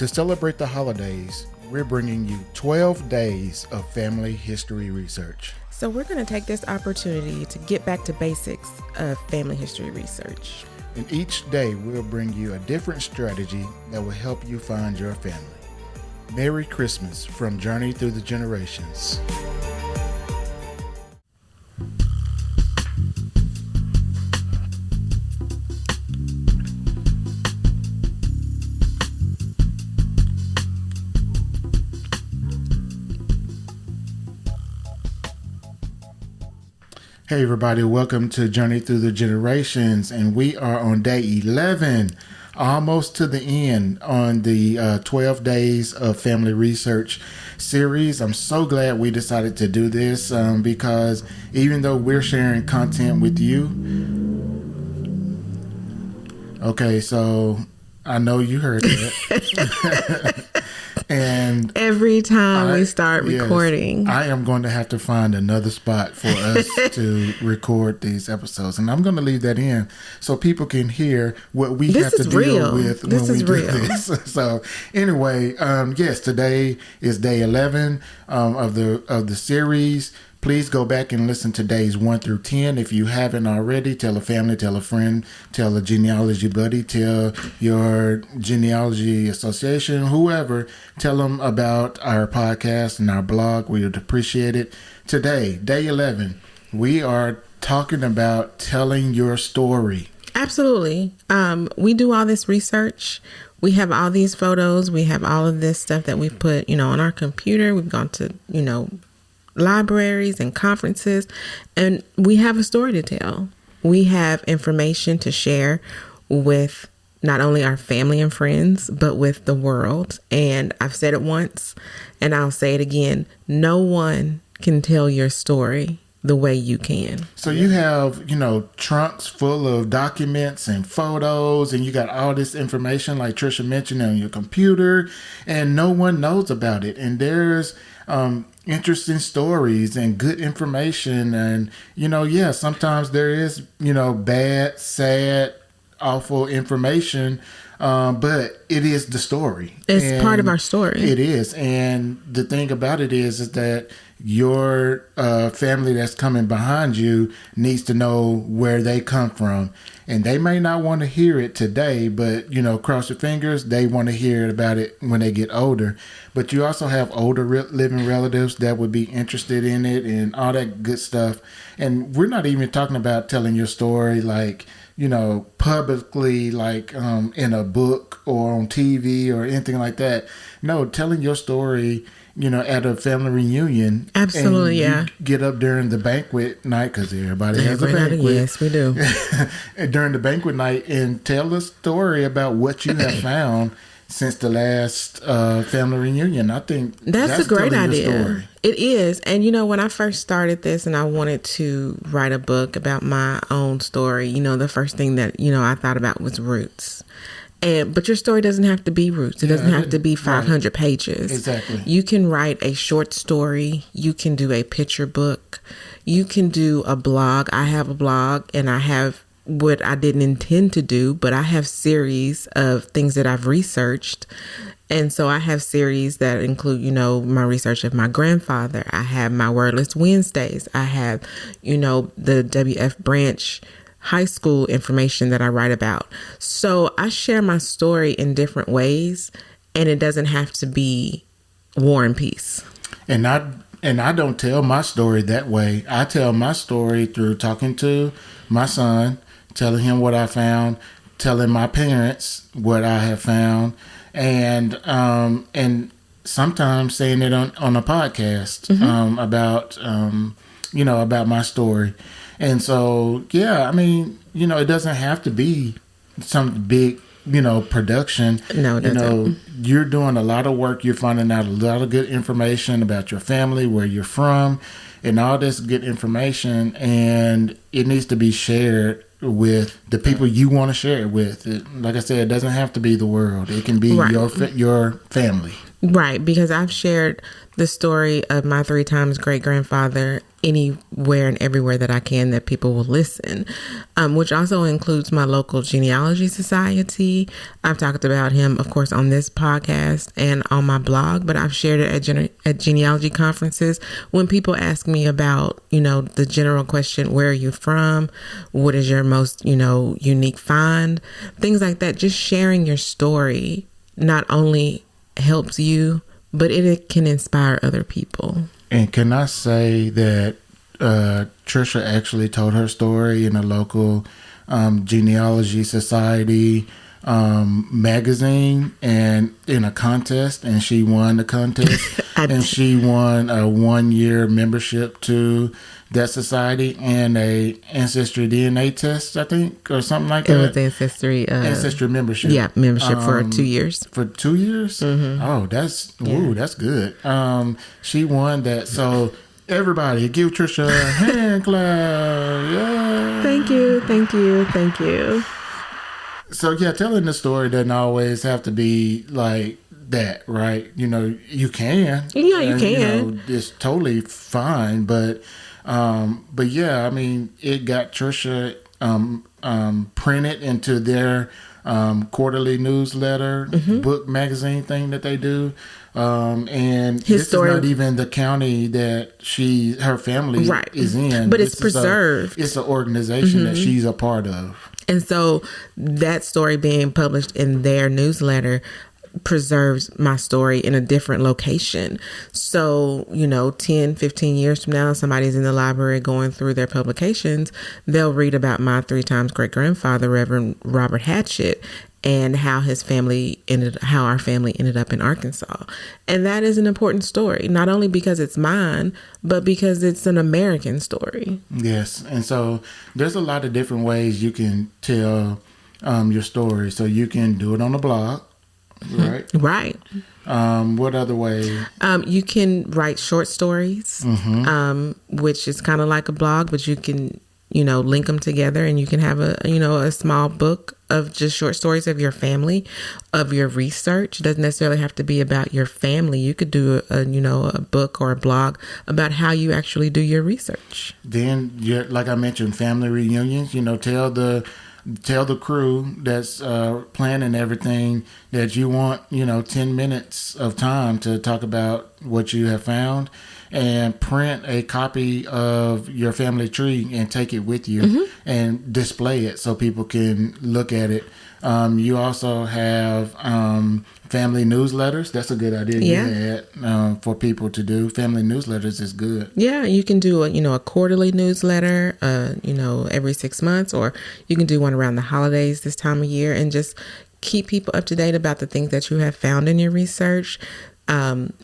To celebrate the holidays, we're bringing you 12 days of family history research. So we're going to take this opportunity to get back to basics of family history research. And each day we'll bring you a different strategy that will help you find your family. Merry Christmas from Journey Through the Generations. Hey everybody, welcome to Journey Through the Generations, and we are on day 11, almost to the end on the 12 days of family research series. I'm so glad we decided to do this because even though we're sharing content with you, okay, so I know you heard that. And every time we start recording, I am going to have to find another spot for us to record these episodes, and I'm going to leave that in so people can hear what we have to deal with when we do this. So anyway, yes, today is day 11 of the series. Please go back and listen to days 1 through 10. If you haven't already, tell a family, tell a friend, tell a genealogy buddy, tell your genealogy association, whoever. Tell them about our podcast and our blog. We would appreciate it. Today, day 11, we are talking about telling your story. Absolutely. We do all this research. We have all these photos. We have all of this stuff that we put, on our computer. We've gone to, libraries and conferences, and we have a story to tell. We have information to share with not only our family and friends, but with the world. And I've said it once, and I'll say it again. No one can tell your story the way you can. So you have, trunks full of documents and photos, and you got all this information, like Trisha mentioned, on your computer, and no one knows about it. And there's interesting stories and good information. And, sometimes there is, bad, sad, awful information. But it is the story. It's part of our story. It is. And the thing about it is that your family that's coming behind you needs to know where they come from. And they may not want to hear it today, but, cross your fingers, they want to hear about it when they get older. But you also have older living relatives that would be interested in it and all that good stuff. And we're not even talking about telling your story like, publicly, like in a book or on TV or anything like that. No, telling your story, at a family reunion. Absolutely, and you get up during the banquet night, because everybody has a banquet. Yes, we do. During the banquet night, and tell a story about what you have found since the last family reunion. I think that's a great idea. It is. And, when I first started this and I wanted to write a book about my own story, the first thing that, I thought about was roots. But your story doesn't have to be roots. It doesn't have to be 500 pages. Exactly. You can write a short story. You can do a picture book. You can do a blog. I have a blog, and I have what I didn't intend to do, but I have series of things that I've researched. And so I have series that include, my research of my grandfather. I have my Wordless Wednesdays. I have, the W.F. Branch high school information that I write about. So I share my story in different ways, and it doesn't have to be War and Peace. And I don't tell my story that way. I tell my story through talking to my son, telling him what I found, telling my parents what I have found, and sometimes saying it on a podcast about my story. And so, it doesn't have to be some big, production. No, it doesn't. You're doing a lot of work. You're finding out a lot of good information about your family, where you're from, and all this good information. And it needs to be shared with the people you want to share it with. Like I said, it doesn't have to be the world. It can be your family. Right, because I've shared the story of my 3 times great-grandfather anywhere and everywhere that I can that people will listen, which also includes my local genealogy society. I've talked about him, of course, on this podcast and on my blog, but I've shared it at genealogy conferences. When people ask me about, the general question, where are you from? What is your most, unique find? Things like that. Just sharing your story not only helps you, but it can inspire other people. And can I say that Trisha actually told her story in a local genealogy society magazine and in a contest, and she won the contest. And she won a 1-year membership to that society and a ancestry DNA test, I think, or something like that. It was ancestry membership. Yeah, membership for 2 years. For 2 years? Mm-hmm. Oh, that's good. She won that. So everybody, give Trisha a hand clap. Yeah. Thank you. So yeah, telling the story doesn't always have to be like that, right? You can. Yeah, you can. It's totally fine, but yeah, I mean, it got Trisha printed into their quarterly newsletter, book magazine thing that they do. And this is not even the county that her family is in. But it's preserved. It's an organization that she's a part of. And so that story being published in their newsletter preserves my story in a different location. So, 10, 15 years from now, somebody's in the library going through their publications, they'll read about my 3 times great-grandfather, Reverend Robert Hatchett, and how our family ended up in Arkansas. And that is an important story, not only because it's mine, but because it's an American story. Yes. And so there's a lot of different ways you can tell your story. So you can do it on a blog, right? Right. What other way? You can write short stories, which is kind of like a blog, but you can, link them together, and you can have a small book of just short stories of your family, of your research. It doesn't necessarily have to be about your family. You could do a book or a blog about how you actually do your research. Then, like I mentioned, family reunions, tell the crew that's planning everything that you want, 10 minutes of time to talk about what you have found, and print a copy of your family tree and take it with you and display it so people can look at it. You also have family newsletters. That's a good idea for people to do. Family newsletters is good. Yeah, you can do a quarterly newsletter, every 6 months, or you can do one around the holidays this time of year, and just keep people up to date about the things that you have found in your research.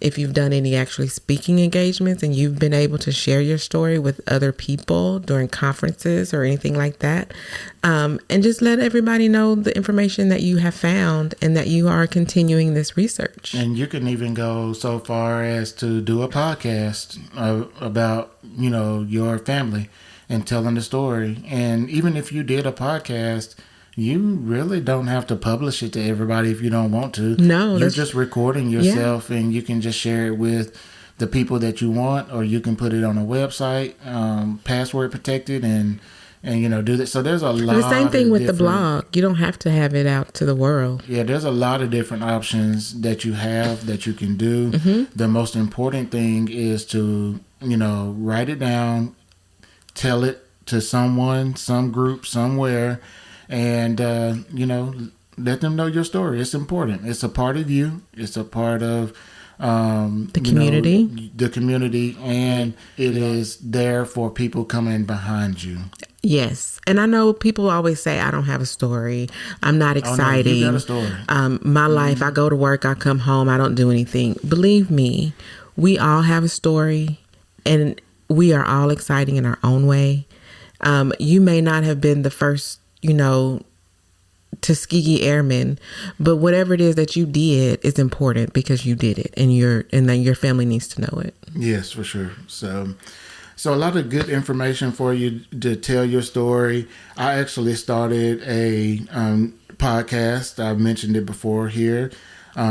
If you've done any actually speaking engagements and you've been able to share your story with other people during conferences or anything like that, and just let everybody know the information that you have found and that you are continuing this research. And you can even go so far as to do a podcast about, your family and telling the story. And even if you did a podcast, you really don't have to publish it to everybody if you don't want to. No. You're just recording yourself, and you can just share it with the people that you want, or you can put it on a website, password protected, and do that. So there's a lot. The same thing with the blog. You don't have to have it out to the world. Yeah, there's a lot of different options that you have that you can do. The most important thing is to, write it down, tell it to someone, some group, somewhere, and let them know your story. It's important. It's a part of you. It's a part of the community, and it is there for people coming behind you. Yes. And I know people always say, I don't have a story, I'm not exciting. You got a story. My life, I go to work, I come home, I don't do anything. Believe me, we all have a story, and we are all exciting in our own way. You may not have been the first, Tuskegee Airmen, but whatever it is that you did is important because you did it, and then your family needs to know it. Yes, for sure. So a lot of good information for you to tell your story. I actually started a podcast. I've mentioned it before here,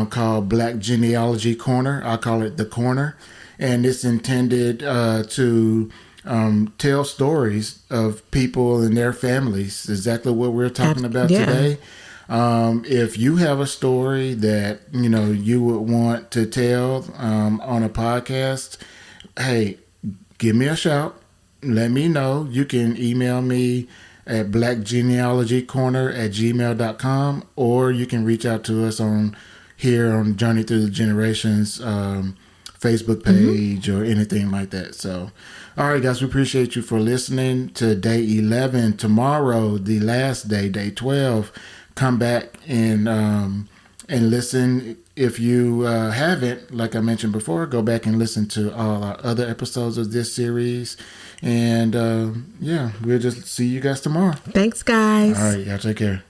called Black Genealogy Corner. I call it The Corner, and it's intended to tell stories of people and their families, exactly what we're talking about today. If you have a story that, you would want to tell on a podcast, hey, give me a shout. Let me know. You can email me at blackgenealogycorner@gmail.com, or you can reach out to us on Journey Through the Generations Facebook page or anything like that. So, all right, guys, we appreciate you for listening to day 11. Tomorrow, the last day, day 12, come back and listen. If you haven't, like I mentioned before, go back and listen to all our other episodes of this series. And we'll just see you guys tomorrow. Thanks, guys. All right, y'all take care.